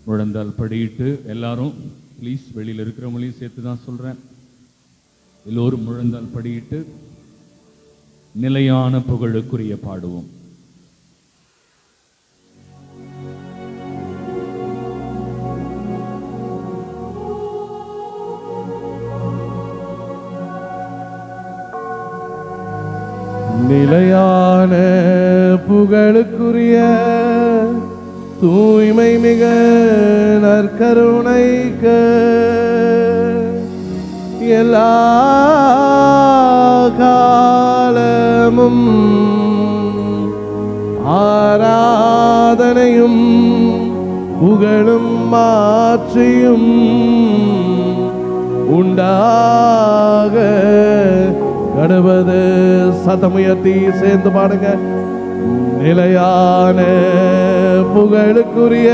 முழந்தால் படியிட்டு எல்லாரும் ப்ளீஸ், வெளியில் இருக்கிறவங்களையும் சேர்த்து தான் சொல்கிறேன், எல்லோரும் முழந்தால் படியிட்டு நிலையான புகழுக்குரிய பாடுவோம். நிலையான புகழுக்குரிய தூய்மை மிக நற்கருணைக்கு எல்லா காலமும் ஆராதனையும் புகழும் மாற்றியும் உண்டாக கடவுது. சத்தமுயர்த்தி சேர்ந்து பாடுங்க. நிலையான புகழுக்குரிய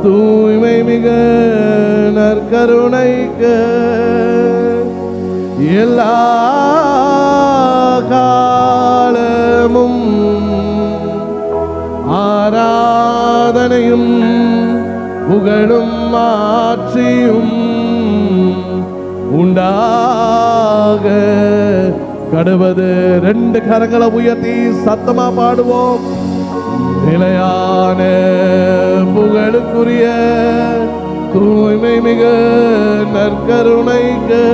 தூய்மை மிக நற்கருணைக்கு எல்லா காலமும் ஆராதனையும் புகழும் மாற்றியும் உண்டாக கடவுது. ரெண்டு கரங்களை உயர்த்தி சத்தமா பாடுவோம். நிலையான புகழுக்குரிய தூய்மை மிக நற்கருணைக்கு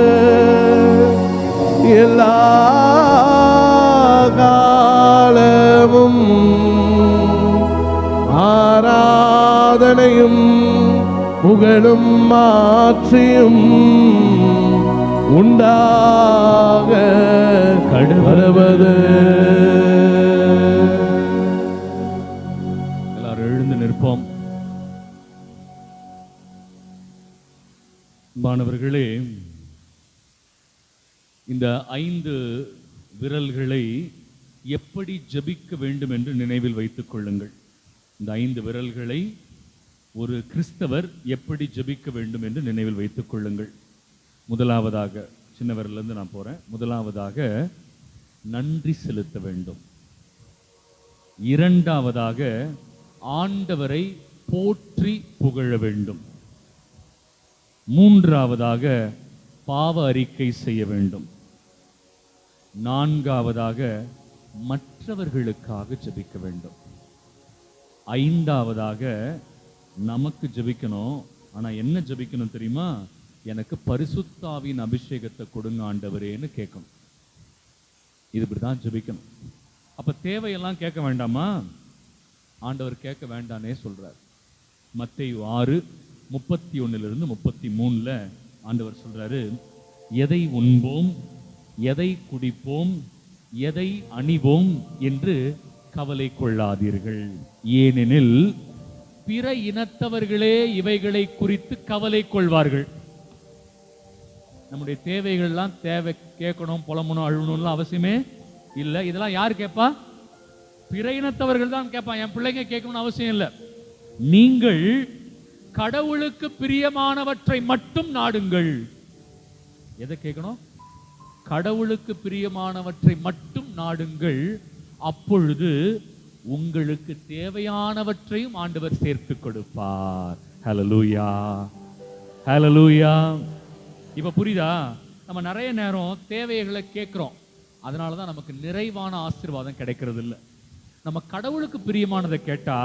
எல்லா காலமும் ஆராதனையும் புகழும் மாற்றியும் உண்டாக கடவுது. எல்லாரும் எழுந்து நிற்போம். மாணவர்களே, இந்த 5 விரல்களை எப்படி ஜபிக்க வேண்டும் என்று நினைவில் வைத்துக் கொள்ளுங்கள். இந்த 5 விரல்களை ஒரு கிறிஸ்தவர் எப்படி ஜபிக்க வேண்டும் என்று நினைவில் வைத்துக் கொள்ளுங்கள். முதலாவதாக, சின்ன விரலிருந்து நான் போறேன். முதலாவதாக நன்றி செலுத்த வேண்டும். இரண்டாவதாக ஆண்டவரை போற்றி புகழ வேண்டும். மூன்றாவதாக பாவ அறிக்கை செய்ய வேண்டும். நான்காவதாக மற்றவர்களுக்காக ஜெபிக்க வேண்டும். ஐந்தாவதாக நமக்கு ஜெபிக்கணும். ஆனா என்ன ஜெபிக்கணும் தெரியுமா? எனக்கு பரிசுத்தாவின் அபிஷேகத்தை கொடுங்க ஆண்டவரேன்னு கேட்கணும். இது இப்படிதான் ஜெபிக்கணும். அப்ப தேவையெல்லாம் கேட்க வேண்டாமா? ஆண்டவர் கேட்க வேண்டானே சொல்றார். மத்தேயு 6:31-33 ஆண்டவர் சொல்றாரு, எதை உண்போம், எதை குடிப்போம், எதை அணிவோம் என்று கவலை கொள்ளாதீர்கள். ஏனெனில் பிற இனத்தவர்களே இவைகளை குறித்து கவலை கொள்வார்கள். நம்முடைய தேவைகள்லாம் தேவை கேட்கணும், புலம்பணும், அழுவணும்லாம் அவசியமே இல்லை. இதெல்லாம் யார் கேட்பா? பிற இனத்தவர்கள் தான் கேட்பான். என் பிள்ளைங்க கேட்கணும்னு அவசியம் இல்லை. நீங்கள் கடவுளுக்கு பிரியமானவற்றை மட்டும் நாடுங்கள். எதை கேட்கணும்? கடவுளுக்கு பிரியமானவற்றை மட்டும் நாடுங்கள். அப்பொழுது உங்களுக்கு தேவையானவற்றையும் ஆண்டவர் சேர்த்து கொடுப்பார். ஹல்லேலூயா, ஹல்லேலூயா. இப்ப புரியுதா? நம்ம நிறைய நேரம் தேவைகளை கேட்கிறோம், அதனாலதான் நமக்கு நிறைவான ஆசீர்வாதம் கிடைக்கிறது இல்லை. நம்ம கடவுளுக்கு பிரியமானதை கேட்டா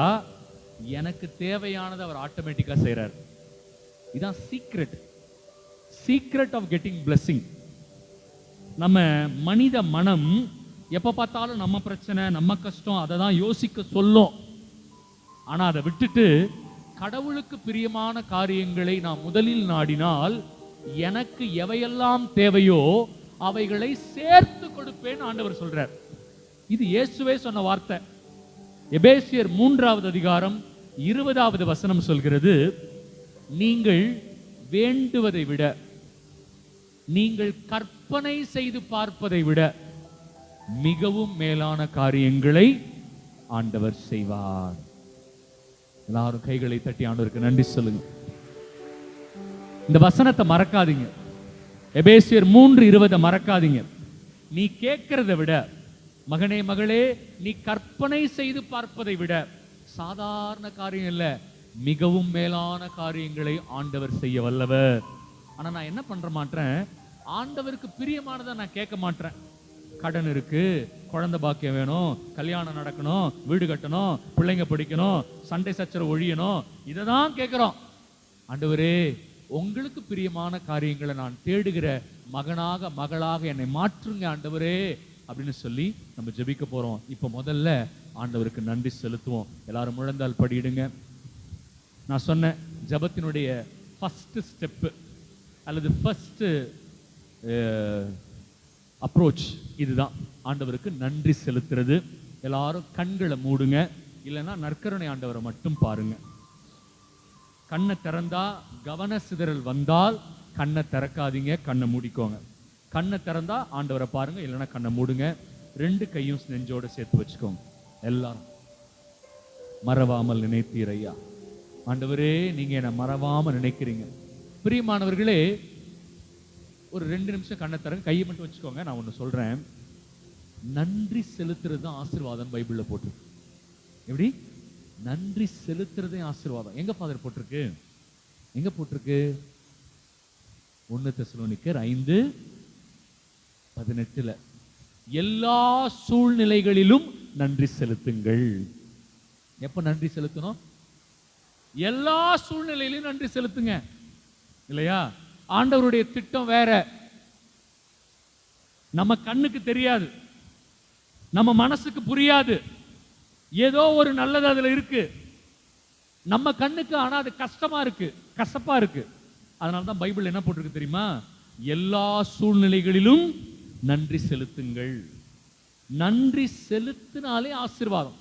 எனக்கு தேவையானதை அவர் ஆட்டோமேட்டிக்கா செய்றார். இதான் சீக்ரெட் ஆஃப் கெட்டிங் பிளெஸிங். நம்ம மனித மனம் எப்ப பார்த்தாலும் நம்ம பிரச்சனை, நம்ம கஷ்டம், அதை தான் யோசிக்க சொல்லும். ஆனா அதை விட்டுட்டு கடவுளுக்கு பிரியமான காரியங்களை நான் முதலில் நாடினால் எனக்கு எவையெல்லாம் தேவையோ அவைகளை சேர்த்து கொடுப்பேன் ஆண்டவர் சொல்றார். இது இயேசுவே சொன்ன வார்த்தை. எபேசியர் 3:20 சொல்கிறது, நீங்கள் வேண்டுவதை விட, நீங்கள் கற்பனை செய்து பார்ப்பதை விட மிகவும் மேலான காரியங்களை ஆண்டவர் செய்வார். எல்லாரும் கைகளை தட்டி ஆண்டவருக்கு நன்றி சொல்லுங்க. இந்த வசனத்தை மறக்காதீங்க. எபேசியர் 3:20 மறக்காதீங்க. நீ கேட்கிறதை விட, மகனே மகளே, நீ கற்பனை செய்து பார்ப்பதை விட, சாதாரண காரியம் இல்ல, மிகவும் மேலான காரியங்களை ஆண்டவர் செய்ய வல்லவர். ஆனா நான் என்ன பண்ற மாட்டேன், ஆண்டவருக்கு பிரியமானதை நான் கேட்க மாட்டேன். கடன் இருக்கு, குழந்தை பாக்கியம் வேணும், கல்யாணம் நடக்கணும், வீடு கட்டணும், பிள்ளைங்க படிக்கணும், சண்டை சச்சரவு ஒழியணும், இதை தான் கேட்கிறோம். ஆண்டவரே, உங்களுக்கு பிரியமான காரியங்களை நான் தேடுகிற மகனாக மகளாக என்னை மாற்றுங்க ஆண்டவரே அப்படின்னு சொல்லி நம்ம ஜெபிக்க போறோம். இப்ப முதல்ல ஆண்டவருக்கு நன்றி செலுத்துவோம். எல்லாரும் முழந்தால் படியிடுங்க. நான் சொன்ன ஜெபத்தினுடைய ஃபர்ஸ்ட் ஸ்டெப் அல்லது ஃபர்ஸ்ட் அப்ரோச் இதுதான், ஆண்டவருக்கு நன்றி செலுத்துறது. எல்லாரும் கண்களை மூடுங்க, இல்லைன்னா நற்கருணை ஆண்டவரை மட்டும் பாருங்க. கண்ணை திறந்தா கவன சிதறல் வந்தால் கண்ணை திறக்காதீங்க, கண்ணை மூடிக்கோங்க. கண்ணை திறந்தா ஆண்டவரை பாருங்க, இல்லைன்னா கண்ணை மூடுங்க. ரெண்டு கையும் நெஞ்சோட சேர்த்து வச்சுக்கோங்க. எல்லாரும் மறவாமல் நினைத்தீர் ஐயா. ஆண்டவரே, நீங்க என்னை மறவாம நினைக்கிறீங்க. பிரியமானவர்களே, ஒரு 2 நிமிஷம் கண்ணை திறங்க, கையை மட்டும் வச்சுக்கோங்க. நான் ஒண்ணு சொல்றேன். நன்றி செலுத்துறது தான் ஆசீர்வாதம் பைபிள்ல போட்டிருக்கு. எப்படி? நன்றி செலுத்துறதே ஆசீர்வாதம். எங்க ஃபாதர் போட்டிருக்கு? எங்க போட்டிருக்கு? 1 தெசலோனிக்கர் 5:18 எல்லா சூழ்நிலைகளிலும் நன்றி செலுத்துங்கள். எப்ப நன்றி செலுத்தணும்? எல்லா சூழ்நிலையிலும் நன்றி செலுத்துங்க, இல்லையா? ஆண்டவருடைய திட்டம் வேற, நம்ம கண்ணுக்கு தெரியாது, நம்ம மனசுக்கு புரியாது. ஏதோ ஒரு நல்லது அதுல இருக்கு நம்ம கண்ணுக்கு, ஆனா அது கஷ்டமா இருக்கு, கசப்பா இருக்கு. அதனாலதான் பைபிள் என்ன போட்டிருக்கு தெரியுமா? எல்லா சூழ்நிலைகளிலும் நன்றி செலுத்துங்கள். நன்றி செலுத்தினாலே ஆசீர்வாதம்.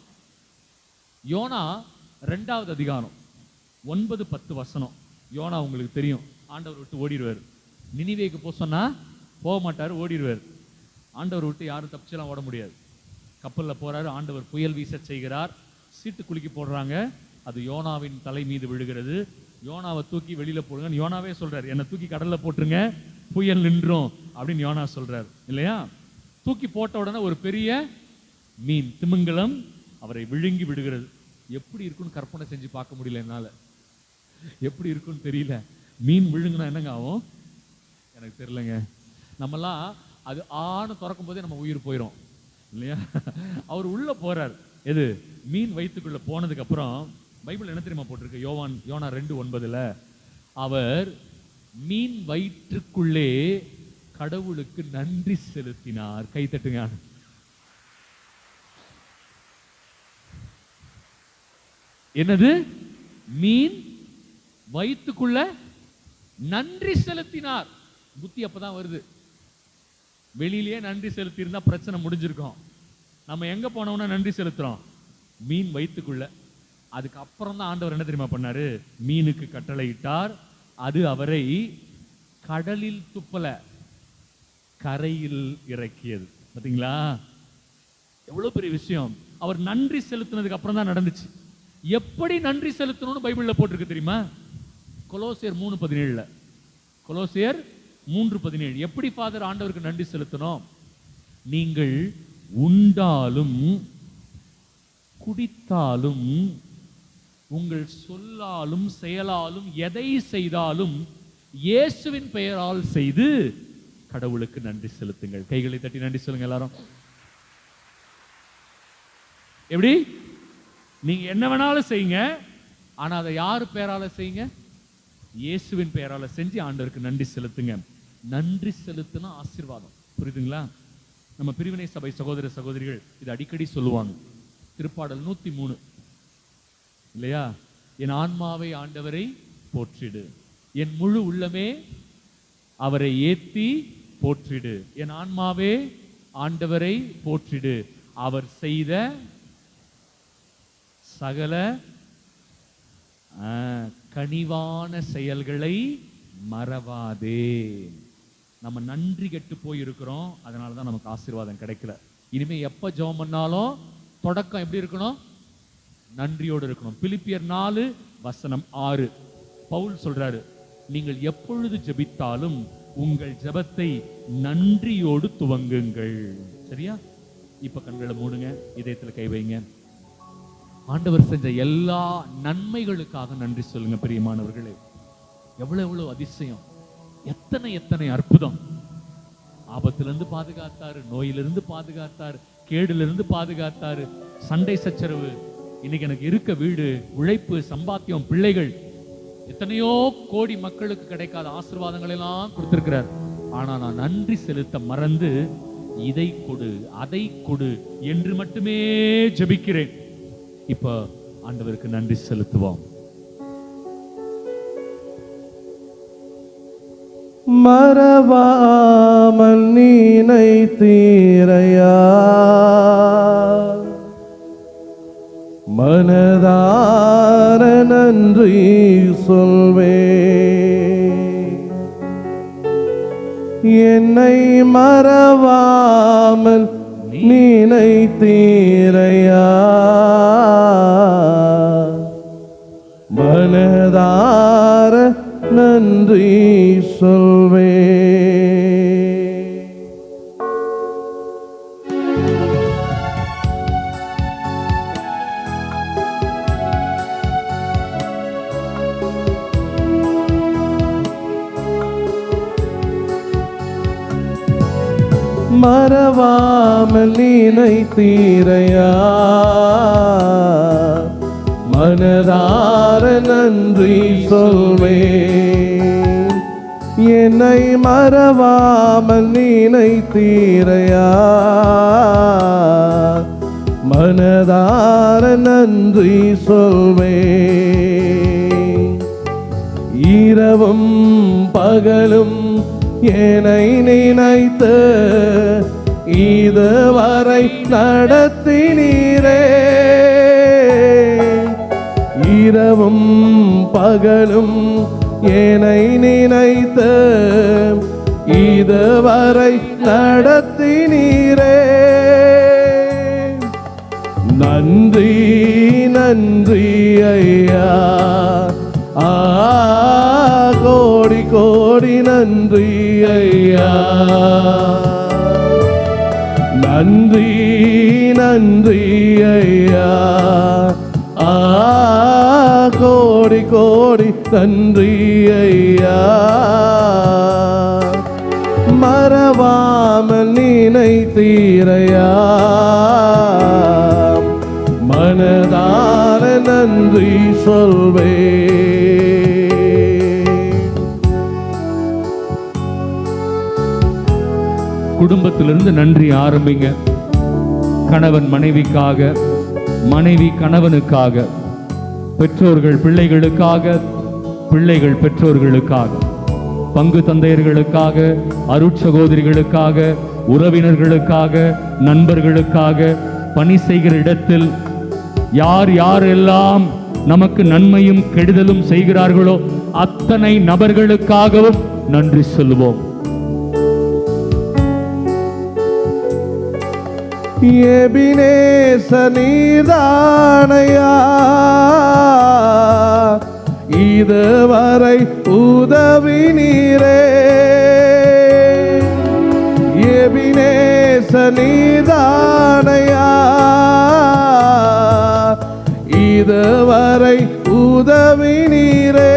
யோனா 2வது அதிகாரம் 9-10 வசனம். யோனா உங்களுக்கு தெரியும், ஆண்டவர் விட்டு ஓடிடுவார். நினிவேக்கு போக சொன்னா போக மாட்டாரு, ஓடிடுவார். ஆண்டவர் விட்டு யாரும் தப்பிச்செல்லாம் ஓட முடியாது. கப்பல்ல போறாரு, ஆண்டவர் புயல் வீச செய்கிறார், சீட்டு குலுக்கி போடுறாங்க, அது யோனாவின் தலை மீது விழுகிறது. யோனாவை தூக்கி வெளியில போடுங்க. யோனாவே சொல்றாரு, என்னை தூக்கி கடல்ல போட்டுருங்க, புயல் நின்றும் அப்படின்னு யோனா சொல்றாரு, இல்லையா? தூக்கி போட்ட உடனே ஒரு பெரிய மீன், திமிங்கலம், அவரை விழுங்கி விடுகிறது. எப்படி இருக்குன்னு கற்பனை செஞ்சு பார்க்க முடியல என்னால. எப்படி இருக்குன்னு தெரியல. மீன் விழுங்குனா என்னங்க ஆகும் எனக்கு தெரியலங்க. நம்மலாம் அது ஆணு திறக்கும் போதே நம்ம உயிர் போயிடும், இல்லையா? அவர் உள்ள போறார். எது? மீன் வயிற்றுக்குள்ள போனதுக்கு அப்புறம் பைபிள் என்ன தெரியுமா போட்டிருக்கு? யோனா 2:9 அவர் மீன் வயிற்றுக்குள்ளே கடவுளுக்கு நன்றி செலுத்தினார். கை தட்டுங்க. என்னது? மீன் வயிற்றுக்குள்ள நன்றி செலுத்தினார். புத்தி அப்பதான் வருது. வெளியிலேயே நன்றி செலுத்தி இருந்தா பிரச்சனை முடிஞ்சிருக்கும். நம்ம எங்க போனோம்னா நன்றி செலுத்துறோம்? மீன் வயிற்றுக்குள்ள. அதுக்கு அப்புறம் தான் ஆண்டவர் என்ன தெரியுமா பண்ணாரு? மீனுக்கு கட்டளையிட்டார். அது அவரை கடலில் துப்பல, கரையில் இறக்கியது. பாத்தீங்களா எவ்வளவு பெரிய விஷயம்? அவர் நன்றி செலுத்தினதுக்கு அப்புறம் தான் நடந்துச்சு. எப்படி நன்றி செலுத்தணும்னு பைபிள்ல போட்டிருக்கு தெரியுமா? கொலோசியர் 3:17. கொலோசியர் 3:17. எப்படி ஃபாதர் ஆண்டவருக்கு நன்றி செலுத்தணும்? நீங்கள் உண்டாலும் குடித்தாலும் உங்கள் சொல்லாலும் செயலாலும் எதை செய்தாலும் இயேசுவின் பெயரால் செய்து கடவுளுக்கு நன்றி செலுத்துங்கள். கைகளை தட்டி நன்றி சொல்லுங்க எல்லாரும். எப்படி? நீங்க என்ன வேணாலும் செய்யுங்க, ஆனா அதை யாரு பெயரால செய்யுங்க? இயேசுவின் பெயரால செஞ்சு ஆண்டவருக்கு நன்றி செலுத்துங்க. நன்றி செலுத்தினா ஆசீர்வாதம். புரியுதுங்களா? நம்ம பிரிவினை சபை சகோதர சகோதரிகள் இது அடிக்கடி சொல்லுவாங்க. திருப்பாடல் 103 இல்லையா? என் ஆன்மாவை ஆண்டவரை போற்றிடு, என் முழு உள்ளமே அவரை ஏத்தி போற்றிடு. என் ஆன்மாவே ஆண்டவரை போற்றிடு, அவர் செய்த சகல கனிவான செயல்களை மறவாதே. நம்ம நன்றி கெட்டு போயிருக்கிறோம், அதனாலதான் நமக்கு ஆசீர்வாதம் கிடைக்கல. இனிமே எப்ப ஜெபம் பண்ணாலும் தொடக்கம் எப்படி இருக்கணும்? நன்றியோடு இருக்கணும். பிலிப்பியர் 4:6 பவுல் சொல்றாரு, நீங்கள் எப்பொழுது ஜெபித்தாலும் உங்கள் ஜெபத்தை நன்றியோடு துவங்குங்கள். சரியா? இப்ப கண்களை மூடுங்க, இதயத்துல கை வைங்க. ஆண்டவர் செஞ்ச எல்லா நன்மைகளுக்காக நன்றி சொல்லுங்க பிரியமானவர்களே. எவ்வளவு எவ்வளவு அதிசயம், எத்தனை எத்தனை அற்புதம். ஆபத்திலிருந்து பாதுகாத்தாரு, நோயிலிருந்து பாதுகாத்தாரு, கேடிலிருந்து பாதுகாத்தாரு, சண்டை சச்சரவு, இன்னைக்கு எனக்கு இருக்க வீடு, உழைப்பு, சம்பாத்தியம், பிள்ளைகள், எத்தனையோ கோடி மக்களுக்கு கிடைக்காத ஆசீர்வாதங்கள் எல்லாம் கொடுத்திருக்கிறார். ஆனா நான் நன்றி செலுத்த மறந்து இதை கொடு அதை கொடு என்று மட்டுமே ஜெபிக்கிறேன். இப்ப ஆண்டவருக்கு நன்றி செலுத்துவோம். மறவாமல் நினைத்தீரையா, மனதார நன்றி சொல்வேன். என்னை மறவாமல் நினைத்தீரையா, மனதார நன்றி சொல்வேன். மறவாமல் நினைத்தீரையா, மனதார நன்றி சொல்வேன். என்னை மறவாமல் நினைத்தீரையா, மனதார நன்றி சொல்வேன். இரவும் பகலும் என்னை நினைத்து இதுவரை நடத்தினீரே. இரவும் பகலும் என்னை நினைத்து இதுவரை நடத்தினீரே. நன்றி நன்றி ஐயா, கோடி கோடி நன்றி ஐயா. நன்றி நன்றி ஐயா, கோடி கோடி நன்றி ஐயா. மறவாமல் நினைத்தீரையா, மனதார நன்றி சொல்வேன். குடும்பத்திலிருந்து நன்றி ஆரம்பிங்க. கணவன் மனைவிக்காக, மனைவி கணவனுக்காக, பெற்றோர்கள் பிள்ளைகளுக்காக, பிள்ளைகள் பெற்றோர்களுக்காக, பங்கு தந்தையர்களுக்காக, அருட்சகோதரிகளுக்காக, உறவினர்களுக்காக, நண்பர்களுக்காக, பணி செய்கிற இடத்தில் யார் யாரெல்லாம் நமக்கு நன்மையும் கெடுதலும் செய்கிறார்களோ அத்தனை நபர்களுக்காகவும் நன்றி சொல்லுவோம். எபினேச நீதானையா, இதுவரை உதவி நீரே. எபினேச நீதானையா, இதுவரை உதவி நீரே.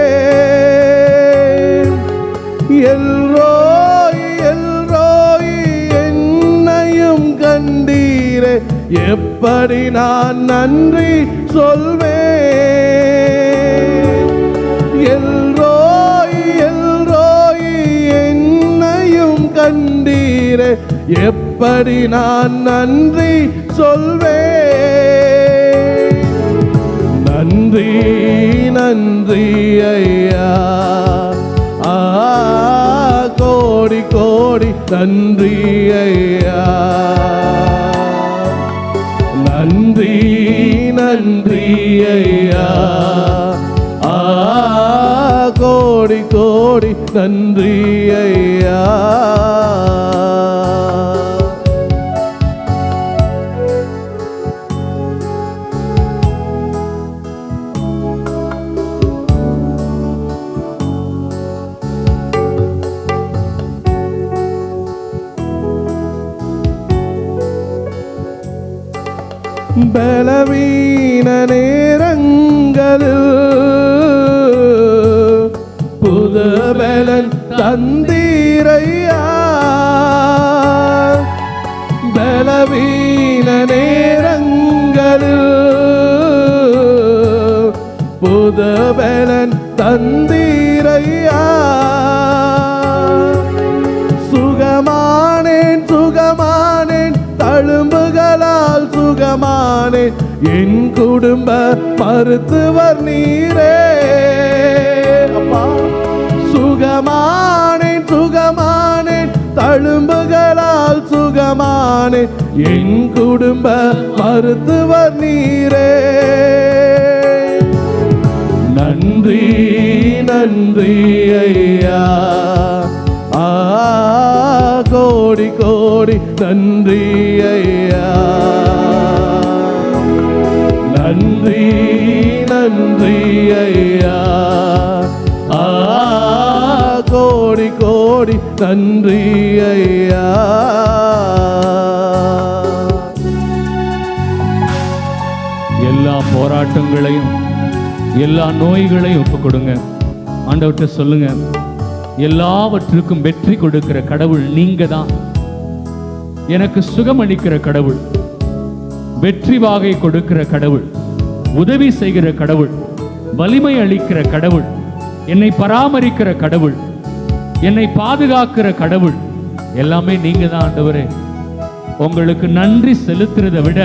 எல்ரோய் எல்ரோய் என்னையும் கண்டீரே, எப்படி நான் நன்றி சொல்வேன். எல்ரோய் எல்ரோய் என்னையும் கண்டீரே, எப்படி நான் நன்றி சொல்வேன். நன்றி நன்றி ஐயா, கோடி கோடி நன்றி ஐயா. நன்றி நன்றி ஐயா, கோடி கோடி நன்றி ஐயா. பலவீன நேரங்களில் புது பலன் தந்தீரையா. பலவீன நேரங்களில் புது பலன் தந்தீரையா. சுகமானேன் சுகமானேன் தழும்புகளால் சுகமானேன், என் குடும்ப மருத்துவர் நீரே. அப்பா, சுகமானேன் சுகமானேன் தழும்புகளால் சுகமானேன், என் குடும்ப மருத்துவர் நீரே. நன்றி நன்றி ஐயா, கோடி கோடி நன்றி ஐயா. நன்றி நன்றி ஐயா, கோடி கோடி நன்றி ஐயா. எல்லா போராட்டங்களையும் எல்லா நோய்களையும் ஒப்பு கொடுங்க. ஆண்டவர்கிட்ட சொல்லுங்க, எல்லாவற்றுக்கும் வெற்றி கொடுக்கிற கடவுள் நீங்க தான். எனக்கு சுகம் அளிக்கிற கடவுள், வெற்றி வாகை கொடுக்கிற கடவுள், உதவி செய்கிற கடவுள், வலிமை அளிக்கிற கடவுள், என்னை பராமரிக்கிற கடவுள், என்னை பாதுகாக்கிற கடவுள், எல்லாமே நீங்க தான் ஆண்டவரே. உங்களுக்கு நன்றி செலுத்துறதை விட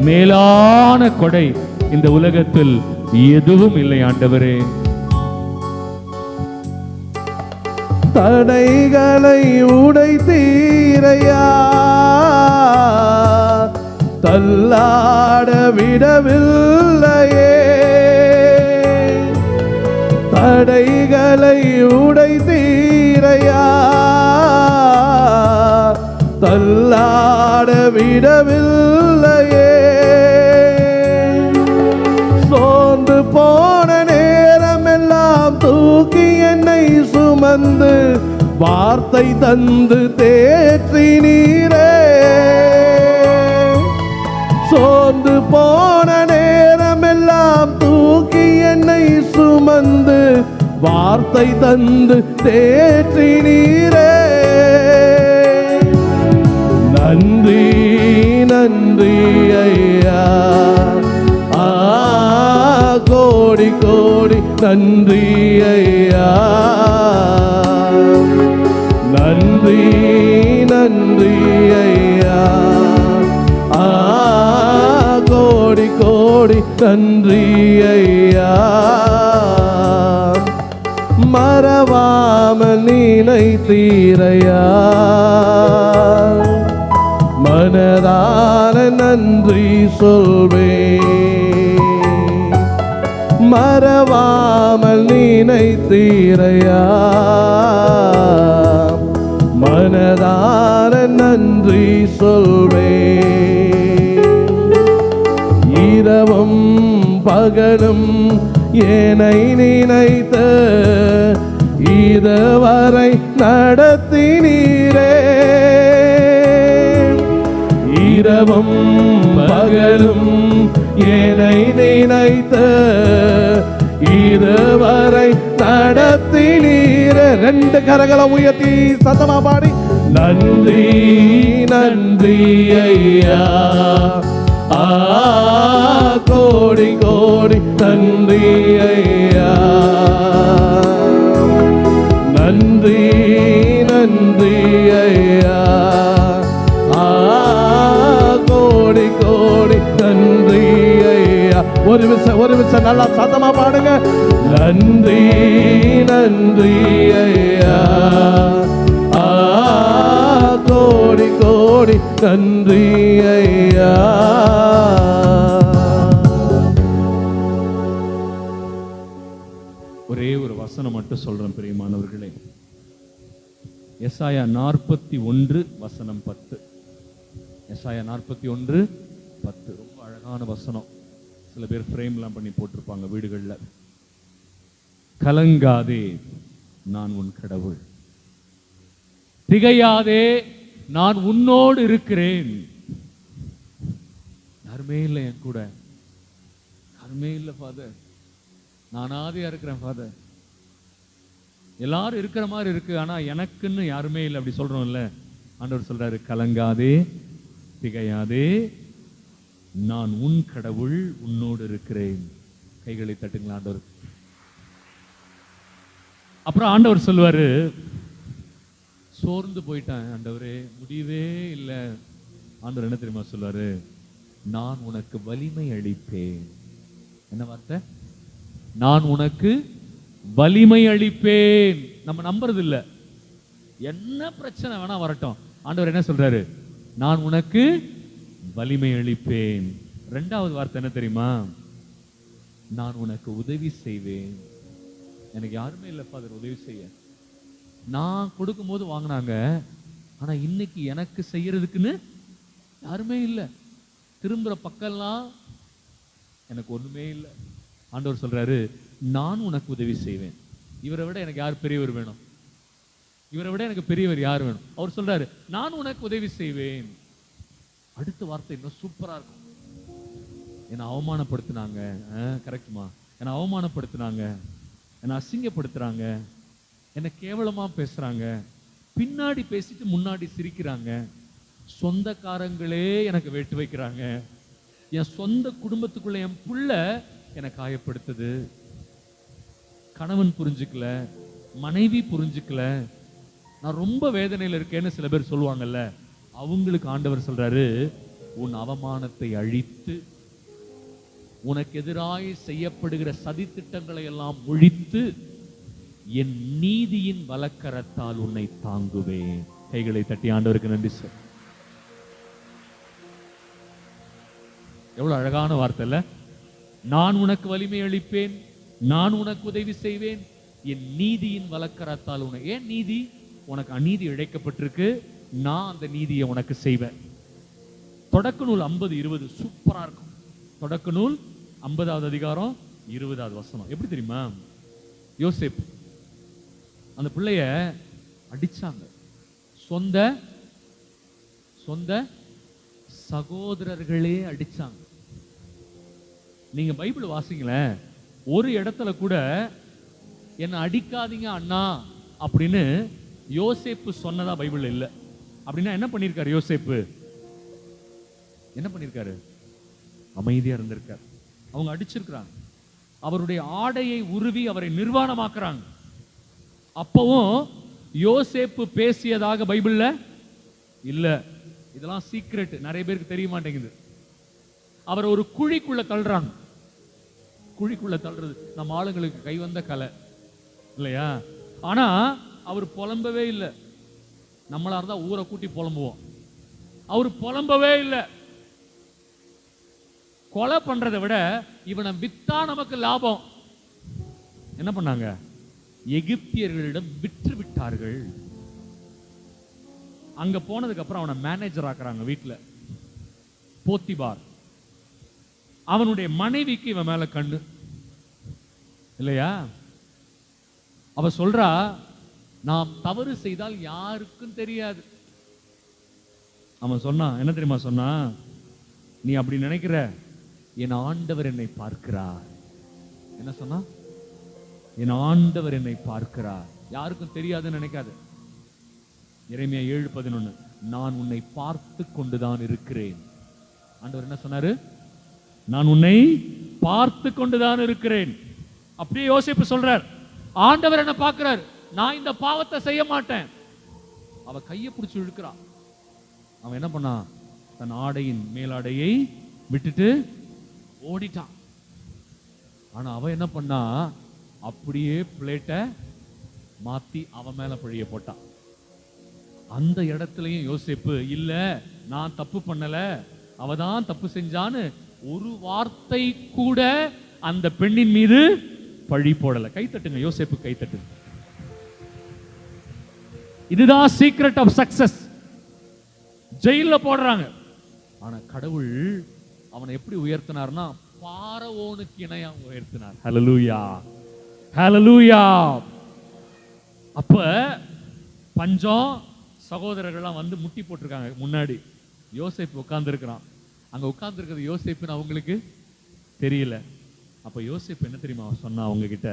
மேலான கொடை இந்த உலகத்தில் எதுவும் இல்லை ஆண்டவரே. தடைகளை உடைத்தீரையா, தள்ளாட விடவில்லையே. தடைகளை உடைத்தீரையா, தள்ளாட விடவில்லையே. சோர்ந்து போன நேரமெல்லாம் தூக்கி என்னை சுமந்து வார்த்தை தந்து தேற்றி நீரே. சோர்ந்து போன நேரமெல்லாம் தூக்கி என்னை சுமந்து வார்த்தை தந்து தேற்றி நீரே. நன்றி நன்றி ஐயா, கோடி கோடி நன்றி ஐயா. நன்றி நன்றி ஐயா, கோடி கோடி நன்றி ஐயா. மறவாமல் நினைத்தீரையா, மனதார நன்றி சொல்வேன். மறவாமல் நினைத்தீரையா, மனதார நன்றி சொல்வேன். இரவும் பகலும் என்னை நினைத்த இதுவரை நடத்தினீரே. இரவும் பகலும் என்னை நினைத்த இதுவரை நடத்தினீரே. ரெண்டு கரங்களை உயர்த்தி சத்தமா பாடி நன்றி நன்றி ஐயா, கோடி கோடி நன்றி ஐயா. நன்றி நன்றி ஐயா, கோடி கோடி நன்றி ஐயா. ஒரு நிமிஷம் நல்லா சத்தமா பாடுங்க. நன்றி நன்றி ஐயா, கோடி கோடி நன்றி ஐயா. ஒரே ஒரு வசனம் மட்டும் சொல்றேன் பிரியமானவர்களே. எசாயா 41 வசனம் 10. எசாயா 41 10 ரொம்ப அழகான வசனம். சில பேர் ஃப்ரேம்லாம் பண்ணி போட்டிருப்பாங்க வீடுகள்ல. கலங்காதே, நான் உன் கடவுள். திகையாதே, நான் உன்னோடு இருக்கிறேன். யார் யாருமே இல்லை என் கூட, யாருமே இல்லை ஃபாதர், நானாதியா இருக்கிறேன் ஃபாதர், எல்லாரும் இருக்கிற மாதிரி இருக்கு, ஆனா எனக்குன்னு யாருமே இல்லை அப்படி சொல்றோம்ல. ஆண்டவர் சொல்றாரு, கலங்காதே திகையாதே, நான் உன் கடவுள், உன்னோடு இருக்கிறேன். கைகளை தட்டுங்களா ஆண்டவர். அப்புறம் ஆண்டவர் சொல்லுவாரு, சோர்ந்து போயிட்டேன் ஆண்டவரே, முடியவே இல்லை. ஆண்டவர் என்ன தெரியுமா சொல்லுவாரு, நான் உனக்கு வலிமை அளிப்பேன். என்ன வார்த்தை? நான் உனக்கு வலிமை அளிப்பேன். நம்ம நம்புறது இல்ல. என்ன பிரச்சனை வேணா வரட்டும், ஆண்டவர் என்ன சொல்றாரு, நான் உனக்கு வலிமை அளிப்பேன். ரெண்டாவது வார்த்தை என்ன தெரியுமா, நான் உனக்கு உதவி செய்வேன். எனக்கு யாருமே இல்லை ஃபாதர் உதவி செய்ய. நான் கொடுக்கும் போது வாங்கினாங்க, ஆனா இன்னைக்கு எனக்கு செய்யறதுக்குன்னு யாருமே இல்லை. திரும்புற பக்கம்லாம் எனக்கு ஒண்ணுமே இல்லை. ஆண்டவர் சொல்றாரு, நான் உனக்கு உதவி செய்வேன். இவரை விட எனக்கு யார் பெரியவர் வேணும்? இவரை விட எனக்கு பெரியவர் யார் வேணும்? அவர் சொல்றாரு, நான் உனக்கு உதவி செய்வேன். அடுத்த வார்த்தை இன்னும் சூப்பரா இருக்கும். என்னை அவமானப்படுத்தினாங்க, கரெக்டுமா, என்னை அவமானப்படுத்தினாங்க, என்னை அசிங்கப்படுத்துறாங்க, என்னை கேவலமா பேசுறாங்க, பின்னாடி பேசிட்டு முன்னாடி சிரிக்கிறாங்க, சொந்தக்காரங்களே எனக்கு வெட்டு வைக்கிறாங்க, என் சொந்த குடும்பத்துக்குள்ள என் புள்ள என்னை காயப்படுத்துது, கணவன் புரிஞ்சுக்கல, மனைவி புரிஞ்சுக்கல, நான் ரொம்ப வேதனையில் இருக்கேன்னு சில பேர் சொல்லுவாங்கல்ல, அவங்களுக்கு ஆண்டவர் சொல்றாரு, உன் அவமானத்தை அழித்து உனக்கு எதிராய் செய்யப்படுகிற சதி திட்டங்களை எல்லாம் ஒழித்து என் நீதியின் வலக்கரத்தால் உன்னை தாங்குவேன். கைகளை தட்டி ஆண்டவருக்கு நன்றி சார். எவ்வளவு அழகான வார்த்தை இல்ல? நான் உனக்கு வலிமை அளிப்பேன், நான் உனக்கு உதவி செய்வேன், என் நீதியின் வலக்கரத்தால் உன்னை. ஏன் நீதி? உனக்கு அநீதி இழைக்கப்பட்டிருக்கு, நான் அந்த நீதியை உனக்கு செய்வேன். தொடக்க நூல் 50:20 சூப்பரா இருக்கும். தொடக்க நூல் 50வது அதிகாரம் 20வது வசனம். எப்படி தெரியுமா? யோசேப்பு அந்த பிள்ளைய அடிச்சாங்க, சொந்த சொந்த சகோதரர்களே அடிச்சாங்க. நீங்க பைபிள் வாசிங்களேன், ஒரு இடத்துல கூட என்ன அடிக்காதீங்க அண்ணா அப்படின்னு யோசேப்பு சொன்னதா பைபிள் இல்ல. அப்படின்னா என்ன பண்ணிருக்காரு யோசேப்பு? என்ன பண்ணிருக்காரு? அமைதியா இருந்திருக்காரு. அவங்க அடிச்சிருக்கிறாங்க, அவருடைய ஆடையை உருவி அவரை நிர்வாணமாக்குறாங்க. அப்பவும் யோசேப்பு பேசியதாக பைபிள்ல இல்ல. இதெல்லாம் சீக்ரெட், நிறைய பேருக்கு தெரிய மாட்டேங்குது. அவர் ஒரு குழிக்குள்ள தள்ளுறாங்க. குழிக்குள்ள தள்ளுறது நம்ம ஆளுங்களுக்கு கை வந்த கலை இல்லையா? ஆனா அவர் புலம்பவே இல்லை. நம்மளா இருந்தா ஊரை கூட்டி புலம்புவோம். அவர் புலம்பவே இல்லை. கொலை பண்றதை விட இவனை வித்தா நமக்கு லாபம். என்ன பண்ணாங்க? எகிப்தியர்களிடம் விற்று விட்டார்கள். அங்க போனதுக்கு அப்புறம் அவனை மேனேஜர் ஆக்குறாங்க வீட்டுல. போத்திபார் அவனுடைய மனைவிக்கு இவன் மேல கண்ணு இல்லையா? அவ சொல்றா, நாம் தவறு செய்தால் யாருக்கும் தெரியாது. அவன் சொன்னா என்ன தெரியுமா சொன்னா? நீ அப்படி நினைக்கிற, என் ஆண்டவர் என்னை பார்க்கிறார். என்ன சொன்னா? என் ஆண்டவர் என்னை பார்க்கிறார், யாருக்கும் தெரியாதுன்னு நினைக்காது. எரேமியா 7:11, நான் உன்னை பார்த்து கொண்டுதான் இருக்கிறேன். ஆண்டவர் என்ன சொன்னாரு? நான் உன்னை பார்த்து கொண்டுதான் இருக்கிறேன். அப்படியே யோசிப்பு சொல்றார், ஆண்டவர் என்ன பார்க்கிறார், நான் இந்த பாவத்தை செய்ய மாட்டேன். அவ கையை பிடிச்சு இழுக்கிறான். அவன் என்ன பண்ணா? தன் ஆடையின் மேலாடையை விட்டுட்டு ஓடிட்டான். ஆனா அவன் என்ன பண்ணா? அப்படியே பிளேட்டை மாத்தி அவன் மேல பழிய போட்டான். அந்த இடத்துலயும் யோசேப்பு, இல்ல நான் தப்பு பண்ணல, அவதான் தப்பு செஞ்சான்னு ஒரு வார்த்தை கூட அந்த பெண்ணின் மீது பழி போடல. கைத்தட்டுங்க யோசேப்பு, கைத்தட்டுங்க. இதுதான் சீக்ரெட் ஆஃப் சக்சஸ். ஜெயில போடுறாங்க, ஆனா கடவுள் அவனை எப்படி உயர்த்தினார்னா, பார்வோனுக்கு இணையா உயர்த்தினார். ஹல்லேலூயா, ஹல்லேலூயா. அப்ப பஞ்சம், சகோதரர்கள்லாம் வந்து முட்டி போட்டிருக்காங்க முன்னாடி. யோசேப்பு உட்கார்ந்து இருக்கிறான். அங்க உட்கார்ந்து இருக்கிறது யோசேப்புன்னு அவங்களுக்கு தெரியல. அப்ப யோசேப்பு என்ன தெரியுமா சொன்னா அவங்க கிட்ட?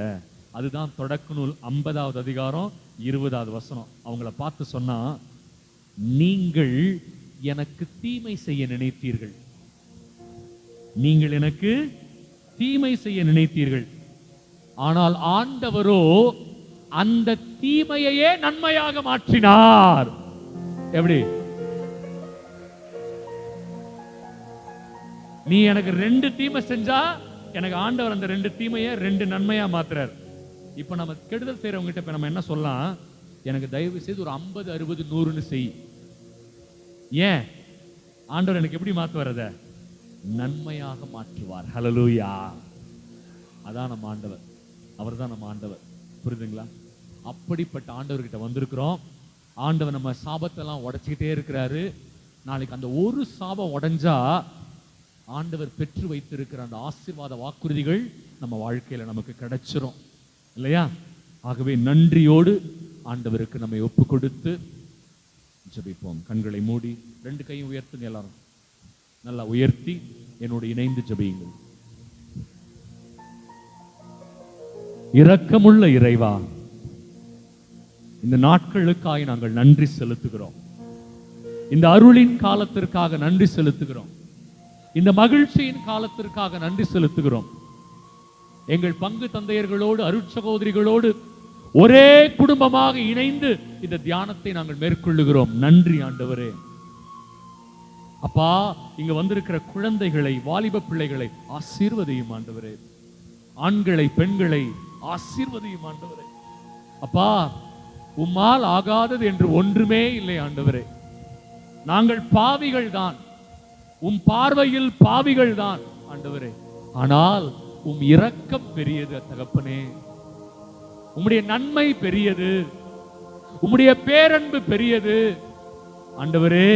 அதுதான் தொடக்க நூல் 50வது அதிகாரம் 20வது வசனம். அவங்கள பார்த்து சொன்னா, நீங்கள் எனக்கு தீமை செய்ய நினைத்தீர்கள், நீங்கள் எனக்கு தீமை செய்ய நினைத்தீர்கள், ஆனால் ஆண்டவரோ அந்த தீமையையே நன்மையாக மாற்றினார். எப்படி? நீ எனக்கு 2 தீமை செஞ்சா எனக்கு ஆண்டவர் அந்த 2 தீமையை 2 நன்மையா மாத்துறார். இப்ப நம்ம கெடுதல் செய்யறவங்க கிட்ட நம்ம என்ன சொல்லலாம்? எனக்கு தயவு செய்து ஒரு 50, 60, 100ன்னு செய். ஏன்? ஆண்டவர் எனக்கு எப்படி மாத்துவார்? அத நன்மையாக மாற்றுவார். ஹல்லேலூயா. அதான் நம்ம ஆண்டவர், அவர் தான் நம்ம ஆண்டவர். புரியுதுங்களா? அப்படிப்பட்ட ஆண்டவர்கிட்ட வந்திருக்கிறோம். ஆண்டவர் நம்ம சாபத்தெல்லாம் உடைச்சிக்கிட்டே இருக்கிறாரு. நாளைக்கு அந்த ஒரு சாபம் உடைஞ்சா ஆண்டவர் பெற்று வைத்திருக்கிற அந்த ஆசீர்வாத வாக்குறுதிகள் நம்ம வாழ்க்கையில நமக்கு கிடைச்சிரும் இல்லையா? ஆகவே நன்றியோடு ஆண்டவருக்கு நம்மை ஒப்பு கொடுத்து ஜெபிப்போம். கண்களை மூடி 2 கையும் உயர்த்துங்க. எல்லாரும் நல்லா உயர்த்தி என்னோடு இணைந்து ஜெபியுங்கள். இரக்கமுள்ள இறைவா, இந்த நாட்களுக்காக நாங்கள் நன்றி செலுத்துகிறோம். இந்த அருளின் காலத்திற்காக நன்றி செலுத்துகிறோம். இந்த மகிழ்ச்சியின் காலத்திற்காக நன்றி செலுத்துகிறோம். எங்கள் பங்கு தந்தையர்களோடு அருட்சகோதரிகளோடு ஒரே குடும்பமாக இணைந்து இந்த தியானத்தை நாங்கள் மேற்கொள்ளுகிறோம். நன்றி ஆண்டவரே. அப்பா, இங்க வந்திருக்கிற குழந்தைகளை, வாலிப பிள்ளைகளை ஆசீர்வதியும் ஆண்டவரே. ஆண்களை, பெண்களை ஆசீர்வதியும் ஆண்டவரே. அப்பா, உம்மால் ஆகாதது என்று ஒன்றுமே இல்லை ஆண்டவரே. நாங்கள் பாவிகள் தான், உம் பார்வையில் பாவிகள் தான் ஆண்டவரே. ஆனால் உம் இரக்கம் பெரியது தகப்பனே. உம்முடைய நன்மை பெரியது, உம்முடைய பேரன்பு பெரியது ஆண்டவரே.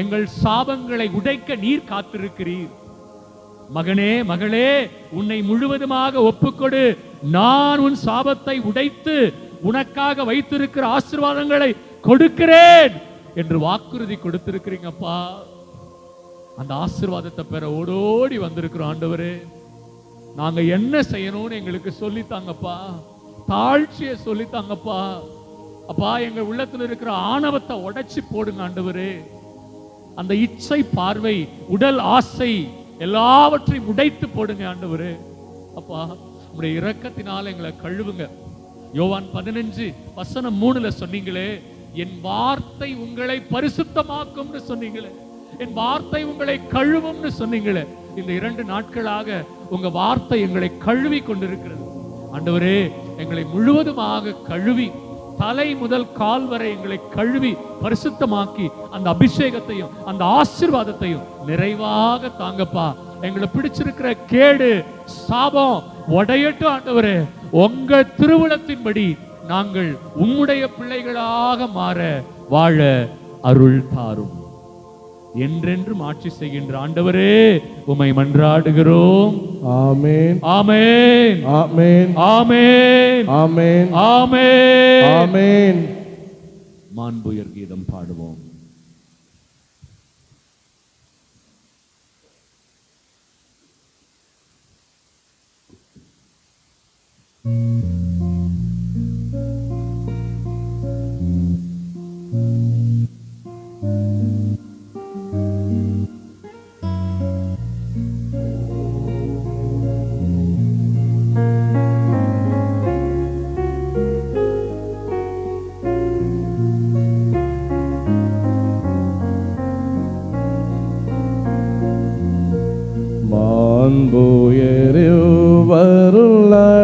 எங்கள் சாபங்களை உடைக்க நீர் காத்திருக்கிறீர். மகனே, மகளே, உன்னை முழுவதுமாக ஒப்புக்கொடு. நான் உன் சாபத்தை உடைத்து உனக்காக வைத்திருக்கிற ஆசீர்வாதங்களை கொடுக்கிறேன் என்று வாக்குறுதி கொடுத்திருக்கிறீங்கப்பா. அந்த ஆசீர்வாதத்தை பெற ஓடோடி வந்திருக்கிறோம் ஆண்டவரே. நாங்க என்ன செய்யணும்னு எங்களுக்கு சொல்லித்தாங்கப்பா. தாழ்ச்சியை சொல்லித்தாங்கப்பா. அப்பா, எங்க உள்ளத்துல இருக்கிற ஆணவத்தை உடைச்சு போடுங்க ஆண்டவரே. அந்த இச்சை, பார்வை, உடல் ஆசை எல்லாவற்றையும் உடைத்து போடுங்க ஆண்டவரே. அப்பா, உங்களுடைய இரக்கத்தினால எங்களை கழுவுங்க. யோவான் 15:3 சொன்னீங்களே, என் வார்த்தை உங்களை பரிசுத்தமாக்கும்னு சொன்னீங்களே, என் வார்த்தை உங்களை கழுவும்னு சொன்னீங்களே. இந்த 2 நாட்களாக உங்க வார்த்தை எங்களை கழுவி கொண்டிருக்கிறது ஆண்டவரே. எங்களை முழுவதுமாக கழுவி, தலை முதல் கால் வரை எங்களை கழுவி பரிசுத்தமாக்கி அந்த அபிஷேகத்தையும் அந்த ஆசீர்வாதத்தையும் நிறைவாக தாங்கப்பா. எங்களை பிடிச்சிருக்கிற கேடு, சாபம் உடையட்டும் ஆண்டவரே. உங்க திருவுளத்தின்படி நாங்கள் உம்முடைய பிள்ளைகளாக மாற வாழ அருள் தாரும். என்றென்றும் ஆட்சி செய்கின்ற ஆண்டவரே, உம்மை மன்றாடுகிறோம். ஆமென், ஆமென், ஆமென், ஆமென், ஆமென், ஆமென், ஆமென். மாண்புயர் கீதம் பாடுவோம்.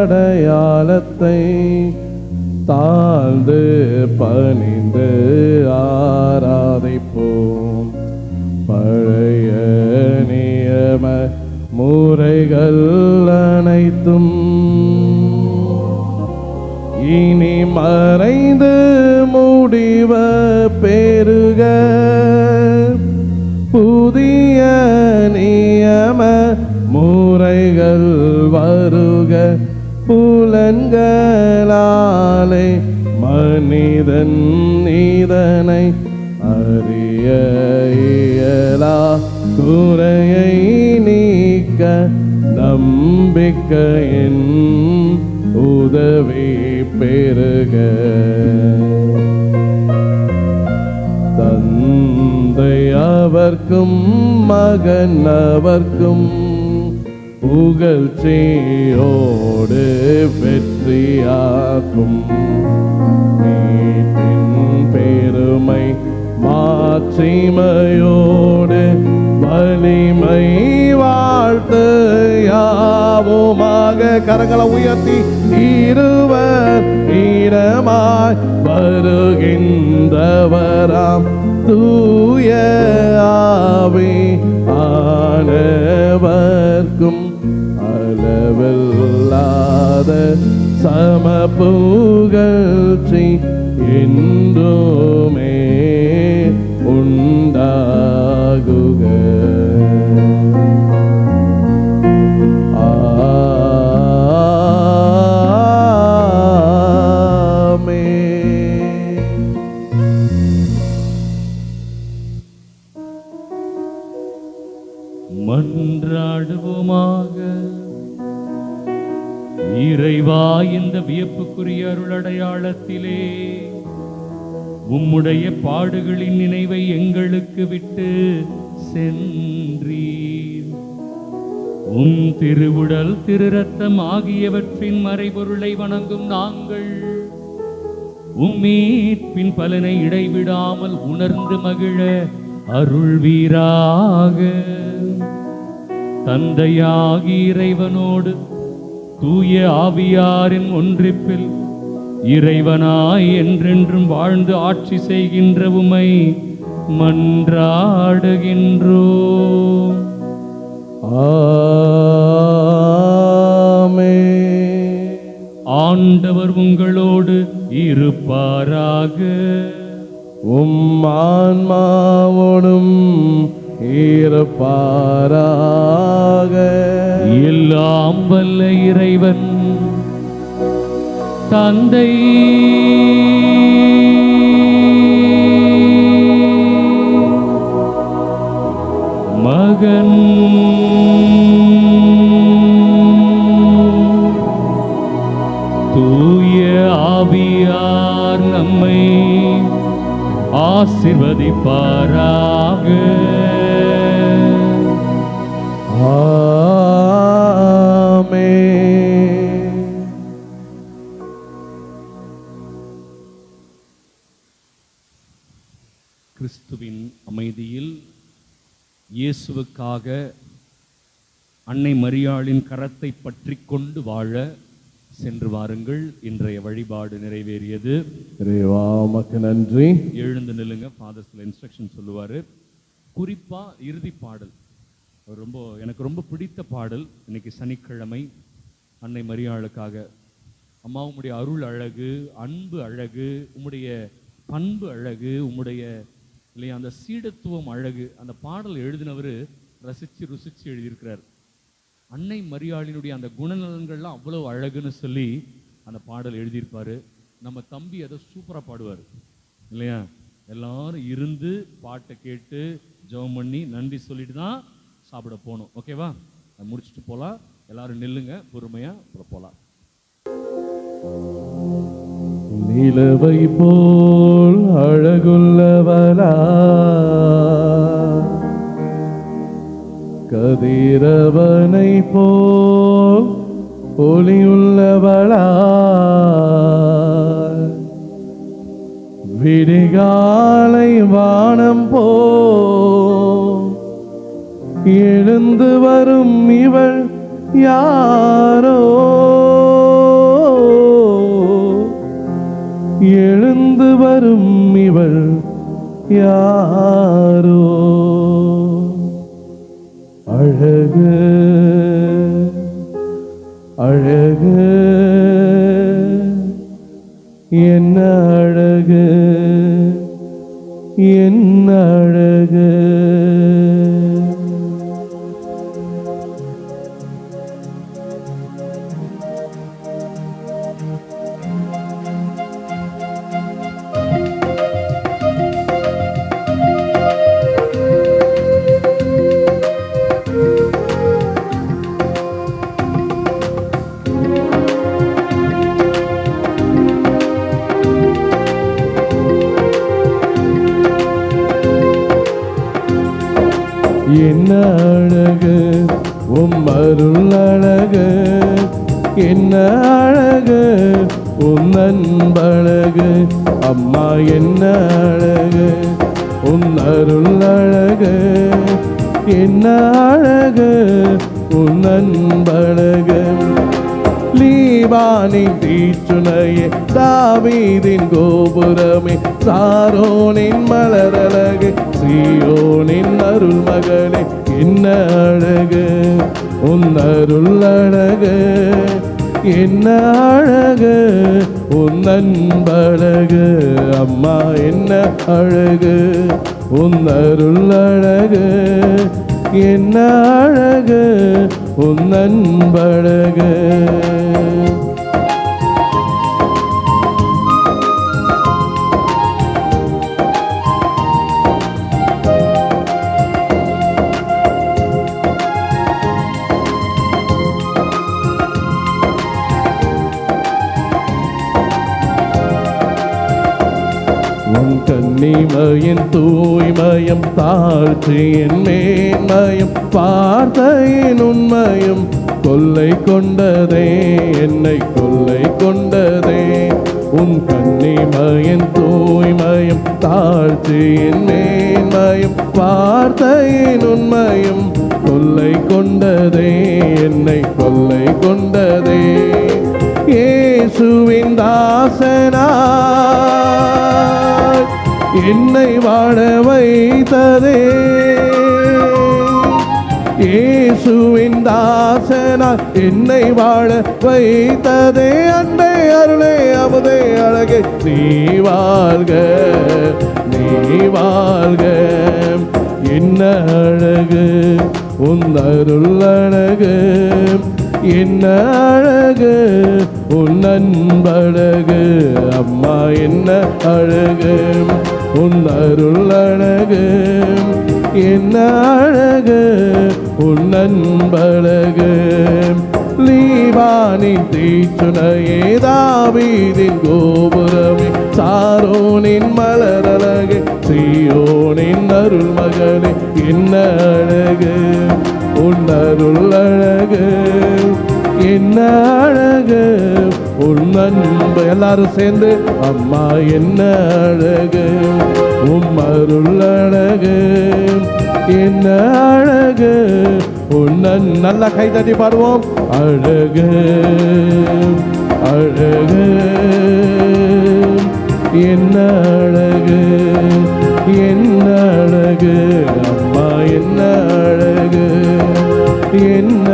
வருளடையாளத்தை தாழ்ந்து பணிந்து ஆராதிப்போம். பழைய நியம முறைகள் அனைத்தும் இனி மறைந்து முடிவ பெருக புதிய நியம முறைகள் வருக. புலன்களாலே மனிதன் இதனை அறிய இயலா, குறைய நம்பிக்கையின் உதவி பெருக. தந்தை அவர்க்கும் மகன் அவர்க்கும் புகழ்ச்சியோடு வெற்றியாக்கும். மீட்பின் பெருமை மாட்சிமையோடு வலிமை வாழ்த்து யாவுமாக. கரங்களை உயர்த்தி இருவர் இடமாய் வருகின்றவராம் தூய ஆவி ஆனவர்க்கும் அளவில்லாத சம புகழ்ச்சி என்றுமே உண்டாகுக. மன்றாடுவோமாக. இறைவா, இந்த வியப்புக்குரிய அருளடையாளத்திலே உம்முடைய பாடுகளின் நினைவை எங்களுக்கு விட்டு சென்றீர். உம் திருவுடல் திருரத்தம் ஆகியவற்றின் மறைபொருளை வணங்கும் நாங்கள் உம் மீட்பின் பலனை இடைவிடாமல் உணர்ந்து மகிழ அருள்வீராக. தந்தையாகி இறைவனோடு தூய ஆவியாரின் ஒன்றிப்பில் இறைவனாய் என்றென்றும் வாழ்ந்து ஆட்சி செய்கின்ற உம்மை மன்றாடுகின்றோம். ஆமென். ஆண்டவர் உங்களோடு இருப்பாராக. உம் ஆன்மாவோடும் இருப்பாராக. எல்லாம் வல்ல இறைவன் தந்தை மகன் தூய ஆவியார் நம்மை ஆசீர்வதிப்பாராக. ஆமென். கிறிஸ்துவின் அமைதியில் இயேசுவுக்காக அன்னை மரியாளின் கரத்தை பற்றி கொண்டு வாழ சென்று வாருங்கள். இன்றைய வழிபாடு நிறைவேறியது. இறைவா உமக்கு நன்றி. எழுந்து நில்லுங்க. ஃபாதர் சில இன்ஸ்ட்ரக்ஷன் சொல்லுவார். குறிப்பாக இறுதி பாடல் எனக்கு ரொம்ப பிடித்த பாடல். இன்னைக்கு சனிக்கிழமை அன்னை மரியாளுக்காக அம்மா உம்முடைய அருள் அழகு, அன்பு அழகு, உம்முடைய பண்பு அழகு, உம்முடைய இல்லையா அந்த சீடத்துவம் அழகு. அந்த பாடல் எழுதினவர் ரசித்து ருசித்து எழுதியிருக்கிறார். அன்னை மரியாளினுடைய அந்த குணநலன்கள்லாம் அவ்வளோ அழகுன்னு சொல்லி அந்த பாடல் எழுதியிருப்பார். நம்ம தம்பி அதை சூப்பராக பாடுவார் இல்லையா. எல்லாரும் இருந்து பாட்டை கேட்டு ஜெபம் பண்ணி நன்றி சொல்லிட்டு தான் சாப்பிட போகணும். ஓகேவா? முடிச்சுட்டு போகலாம். எல்லாரும் நில்லுங்க பொறுமையாக, அப்புறம் போகலாம். நிலவை போல் அழகுள்ளவளா, கதிரவனை போல் ஒளியுள்ளவளா, விடிகாலை வானம் போ எழுந்து வரும் இவள் யாரோ, எழுந்து வரும் இவள் யாரோ, அழகு அழகு என்ன அழகு என்ன அழகு. என்ன அழகு உம் அருள் அழகு, என்ன அழகு உன் அன்பழகு. அம்மா என்ன அழகு உன் அருள் அழகு, என்ன அழகு உன் அன்பழகு. லீபானின் தீச்சுனையே, தாவீதின் கோபுரமே, சாரோனின் மலரழகு, சீயோனின் அருள் மகளே, என்ன அழகு உன் அருள் அழகு, என்ன அழகு உன் அன்பழகு. அம்மா என்ன அழகு உன் அருள் அழகு, என்ன அழகு உன் அன்பழகு. உன் கன்னிமயின் தூய்மயம், தாழ்ச்சியின் மேன்மயம், வார்த்தையின் உண்மையும் கொள்ளை கொண்டதே, என்னை கொள்ளை கொண்டதே. உன் கன்னிமயின் தூய்மயம், தாழ்ச்சியின் மேன்மயம், வார்த்தையின் உண்மையும் கொள்ளை கொண்டதே, என்னை கொள்ளை கொண்டதே. இயேசுவின் தாசனாய் என்னை வாழ வைத்ததே, இயேசுவின் தாசனாய் என்னை வாழ வைத்ததே. அன்பே அருளே அமுதே அழகே, நீ வாழ்க நீ வாழ்க. என்ன அழகு உன் அருள் அழகு, என்ன அழகு உன் அன்பழகு. அம்மா என்ன அழகு உன் அருள் அழகு, என்ன அழகு உன் அன்பழகு. லீபானின் தீச்சுனையே, தாவீதின் கோபுரமே, சாரோனின் மலரழகு, சீயோனின் அருள் மகளே, என்ன அழகு உன் அருள் அழகு, என்ன அழகு உன் அன்பு. எல்லாரும் சேர்ந்து அம்மா என்ன அழகு உம் அருள் அழகு, என்ன அழகு உன் நல்ல கை தட்டி பாடுவோம். அழகு அழகு என்ன அழகு, என்ன அழகு அம்மா, என்ன அழகு, என்ன